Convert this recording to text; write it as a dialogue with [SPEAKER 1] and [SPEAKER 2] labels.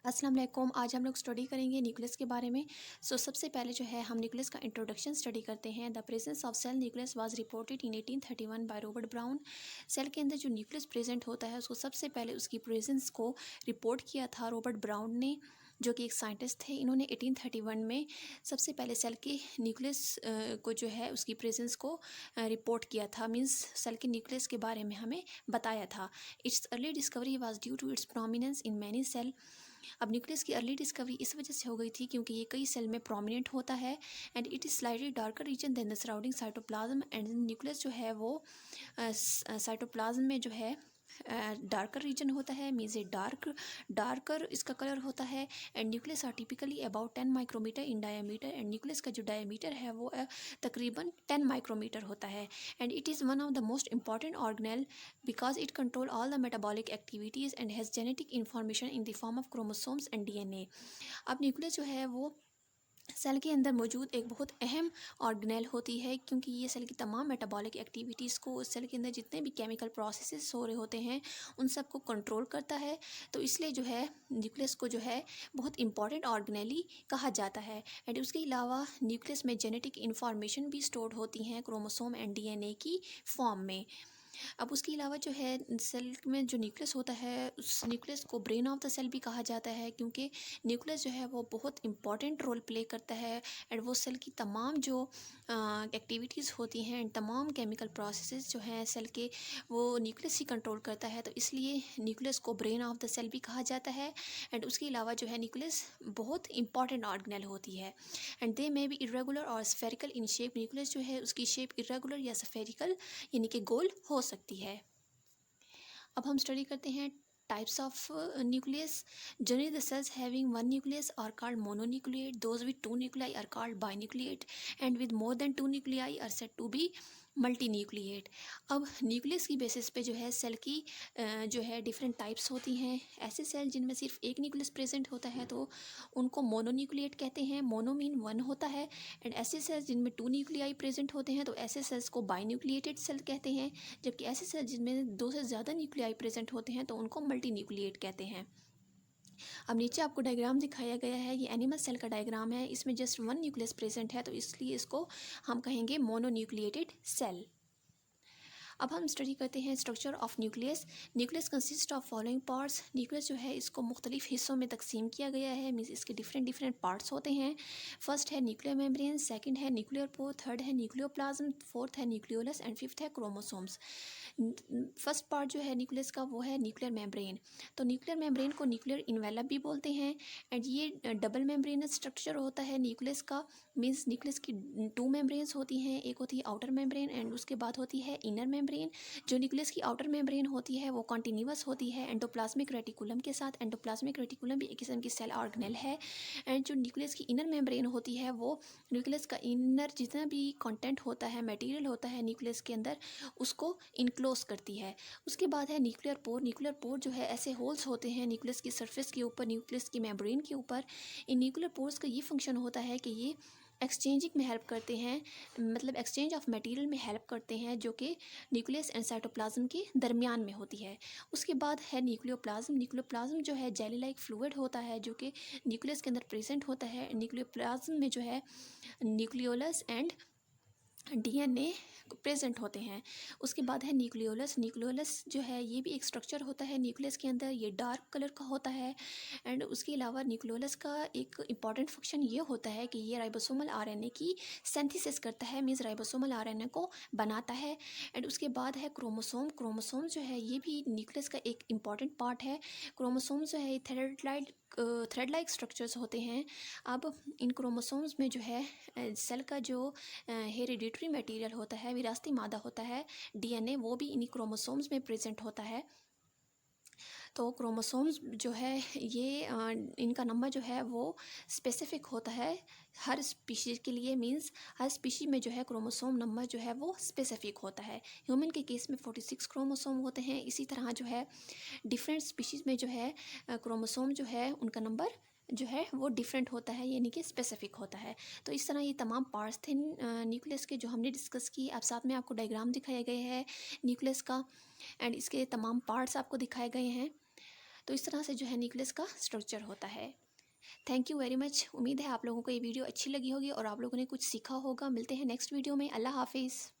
[SPEAKER 1] अस्सलाम वालेकुम। आज हम लोग स्टडी करेंगे न्यूक्लियस के बारे में। सबसे पहले जो है हम न्यूक्लियस का इंट्रोडक्शन स्टडी करते हैं। The presence of cell nucleus was reported in 1831 by Robert Brown. Cell के अंदर जो न्यूक्लियस प्रेजेंट होता है उसको सबसे पहले उसकी प्रेजेंस को रिपोर्ट किया था रॉबर्ट ब्राउन ने, जो कि एक साइंटिस्ट थे। इन्होंने 1831 में सबसे पहले सेल के न्यूक्लियस को जो है उसकी प्रेजेंस को रिपोर्ट किया था, मीन्स सेल के न्यूक्लियस के बारे में हमें बताया था। Its early discovery was due to its prominence in many cell. अब न्यूक्लियस की अर्ली डिस्कवरी इस वजह से हो गई थी क्योंकि ये कई सेल में प्रोमिनेंट होता है and it is slightly darker region than the surrounding cytoplasm. And nucleus जो है वो साइटोप्लाज्म में जो है डार्कर रीजन होता है, मीन्स ए डार्कर इसका कलर होता है। And nucleus are typically about 10 micrometre in diameter. And nucleus का जो डायमीटर है वो तकरीबन 10 माइक्रोमीटर होता है। And it is one of the most important organelle because it control all the metabolic activities and has genetic information in the form of chromosomes and DNA. अब nucleus जो है वो सेल के अंदर मौजूद एक बहुत अहम ऑर्गेनेल होती है क्योंकि ये सेल की तमाम मेटाबॉलिक एक्टिविटीज़ को, सेल के अंदर जितने भी केमिकल प्रोसेसेस हो रहे होते हैं उन सब को कंट्रोल करता है। तो इसलिए जो है न्यूक्लियस को जो है बहुत इंपॉर्टेंट ऑर्गेनेली कहा जाता है। एंड उसके अलावा न्यूक्लियस में जेनेटिक इन्फॉर्मेशन भी स्टोर होती हैं क्रोमोसोम एंड डीएनए की फॉर्म में। अब उसके अलावा जो है सेल में जो न्यूक्लियस होता है उस न्यूक्लियस को ब्रेन ऑफ द सेल भी कहा जाता है क्योंकि न्यूक्लियस जो है वो बहुत इंपॉर्टेंट रोल प्ले करता है। एंड वो सेल की तमाम जो एक्टिविटीज़ होती हैं एंड तमाम केमिकल प्रोसेसेस जो हैं सेल के, वो न्यूक्लियस ही कंट्रोल करता है। तो इसलिए न्यूक्लियस को ब्रेन ऑफ द सेल भी कहा जाता है। एंड उसके अलावा जो है न्यूक्लियस बहुत इंपॉर्टेंट ऑर्गेनेल होती है। And they may be irregular और स्फेरिकल इन शेप। न्यूक्लियस जो है उसकी शेप इरेगुलर या स्फेरिकल यानी कि गोल हो सकती है। अब हम स्टडी करते हैं types of nucleus. Generally the cells having one nucleus are called mononucleate, those with two nuclei are called binucleate and with more than two nuclei are said to be multinucleate. अब nucleus की basis पे जो है cell की जो है different types होती हैं। ऐसे सेल जिनमें सिर्फ एक न्यूक्लियस प्रेजेंट होता है तो उनको मोनोन्यूक्लिएट कहते हैं, मोनो मीन वन होता है। एंड ऐसे सेल्स जिनमें टू न्यूक्लियाई प्रेजेंट होते हैं तो ऐसे सेल्स को बाइन्यूक्लिएटेड सेल कहते हैं। जबकि ऐसे सेल जिनमें दो से ज़्यादा न्यूक्लियाई प्रेजेंट होते हैं तो उनको मल्टी न्यूक्लिएट कहते हैं। अब नीचे आपको डायग्राम दिखाया गया है, ये एनिमल सेल का डायग्राम है। इसमें जस्ट वन न्यूक्लियस प्रेजेंट है तो इसलिए इसको हम कहेंगे मोनोन्यूक्लिएटेड सेल। अब हम स्टडी करते हैं structure of nucleus. Nucleus consist of following parts. Nucleus जो है इसको मुख्तलिफ हिस्सों में तकसीम किया गया है, मीन्स इसके डिफरेंट पार्ट्स होते हैं। फर्स्ट है न्यूक्लियर मेम्ब्रेन, सेकंड है न्यूक्लियर पोर, थर्ड है न्यूक्लियोप्लाज्म, फोर्थ है न्यूक्लियोलस एंड फिफ्थ है क्रोमोसोम्स। फर्स्ट पार्ट जो है न्यूक्लियस का वो है न्यूक्लियर मेम्ब्रेन। तो न्यूक्लियर मेम्ब्रेन को न्यूक्लियर इन्वेलप भी बोलते हैं। एंड ये डबल मेम्ब्रेनस स्ट्रक्चर होता है न्यूक्लियस का, मीन्स न्यूक्लियस की टू मेम्ब्रेन्स होती हैं, एक होती है आउटर मेम्ब्रेन एंड उसके बाद होती है इनर मेम्ब्रेन। जो न्यूक्लियस की आउटर मेम्ब्रेन होती है वो कॉन्टिन्यूअस होती है एंडोप्लाज्मिक रेटिकुलम के साथ। एंडोप्लाज्मिक रेटिकुलम भी एक किस्म की सेल ऑर्गेनेल है। एंड जो न्यूक्लियस की इनर मेम्ब्रेन होती है वो न्यूक्लियस का इनर जितना भी कंटेंट होता है, मटेरियल होता है न्यूक्लियस के अंदर, उसको इनक्लोज करती है। उसके बाद है न्यूक्लियर पोर। न्यूक्लियर पोर जो है ऐसे होल्स होते हैं न्यूक्लियस की सरफेस के ऊपर, न्यूक्लियस की मेम्ब्रेन के ऊपर। इन न्यूक्लियर पोर्स का ये फंक्शन होता है कि ये एक्सचेंजिंग में हेल्प करते हैं, मतलब एक्सचेंज ऑफ मटेरियल में हेल्प करते हैं जो कि न्यूक्लियस एंड साइटोप्लाज्म के दरमियान में होती है। उसके बाद है न्यूक्लियोप्लाज्म। न्यूक्लियोप्लाज्म जो है जेली लाइक फ्लूइड होता है जो कि न्यूक्लियस के अंदर प्रेजेंट होता है। न्यूक्लियोप्लाज्म में जो है न्यूक्लियोलस एंड डीएनए प्रेजेंट होते हैं। उसके बाद है न्यूक्लियोलस। न्यूक्लियोलस जो है ये भी एक स्ट्रक्चर होता है न्यूक्लियस के अंदर, ये डार्क कलर का होता है। एंड उसके अलावा न्यूक्लियोलस का एक इंपॉर्टेंट फंक्शन ये होता है कि ये राइबोसोमल आरएनए की सिंथेसिस करता है, मीन्स राइबोसोमल आरएनए को बनाता है। एंड उसके बाद है क्रोमोसोम। क्रोमोसोम जो है ये भी न्यूक्लियस का एक इंपॉर्टेंट पार्ट है। क्रोमोसोम जो है थ्रेड लाइक स्ट्रक्चर्स होते हैं। अब इन क्रोमोसोम्स में जो है सेल का जो हेरिडिटरी मटेरियल होता है, विरासती मादा होता है, डीएनए, वो भी इन्हीं क्रोमोसोम्स में प्रेजेंट होता है। तो क्रोमोसोम्स जो है ये इनका नंबर जो है वो स्पेसिफिक होता है हर स्पीशीज़ के लिए, मींस हर स्पीशी में जो है क्रोमोसोम नंबर जो है वो स्पेसिफिक होता है। ह्यूमन के केस में 46 क्रोमोसोम होते हैं। इसी तरह जो है डिफरेंट स्पीशीज़ में जो है क्रोमोसोम जो है उनका नंबर जो है वो डिफरेंट होता है, यानी कि स्पेसिफिक होता है। तो इस तरह ये तमाम पार्ट्स थे न्यूक्लियस के जो हमने डिस्कस किए। अब साथ में आपको डायग्राम दिखाया गया है न्यूक्लियस का एंड इसके तमाम पार्ट्स आपको दिखाए गए हैं। तो इस तरह से जो है न्यूक्लियस का स्ट्रक्चर होता है। Thank you very much. उम्मीद है आप लोगों को ये वीडियो अच्छी लगी होगी और आप लोगों ने कुछ सीखा होगा। मिलते हैं नेक्स्ट वीडियो में। अल्लाह हाफिज़।